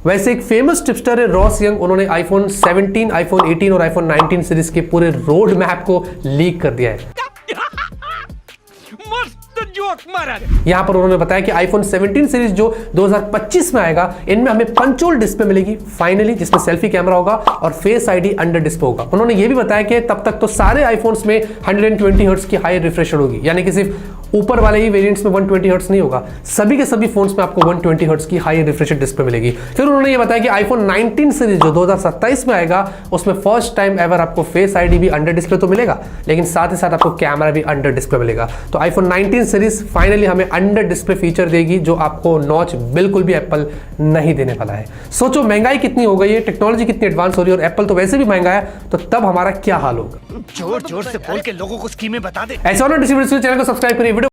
वैसे एक famous tipster है रॉस यंग, उन्होंने आईफोन 17, आईफोन 18 और आईफोन 19 सीरीज के पूरे रोड मैप को लीक कर दिया है। यहां पर उन्होंने बताया कि आईफोन 17 सीरीज जो 2025 में आएगा, इनमें हमें पंचोल डिस्प्ले मिलेगी फाइनली, जिसमें सेल्फी कैमरा होगा और फेस आईडी अंडर डिस्प्ले होगा। उन्होंने यह भी बताया कि तब तक तो सारे आईफोन्स में 120 हर्ट्ज की हाई रिफ्रेश होगी, यानी कि सिर्फ ऊपर वाले ही वेरिएंट्स में 120 हर्ट्ज नहीं होगा, सभी के सभी फोन्स में आपको 120 हर्ट्ज की हाई रिफ्रेश डिस्प्ले मिलेगी। फिर उन्होंने ये बताया कि आईफोन 19 सीरीज जो 2027 में आएगा, उसमें फर्स्ट टाइम एवर आपको फेस आईडी भी अंडर डिस्प्ले तो मिलेगा, लेकिन साथ ही साथ आपको कैमरा भी अंडर डिस्प्ले मिलेगा। तो आईफोन 19 सीरीज फाइनली हमें अंडर डिस्प्ले फीचर देगी, जो आपको नॉच बिल्कुल भी एप्पल नहीं देने वाला है। सोचो महंगाई कितनी हो गई है, टेक्नोलॉजी कितनी एडवांस हो रही है, और एप्पल तो वैसे भी महंगा है, तो तब हमारा क्या हाल होगा। जोर जोर से बोल के लोगों को स्कीमें बता दे। ऐसे और चैनल को सब्सक्राइब करिए,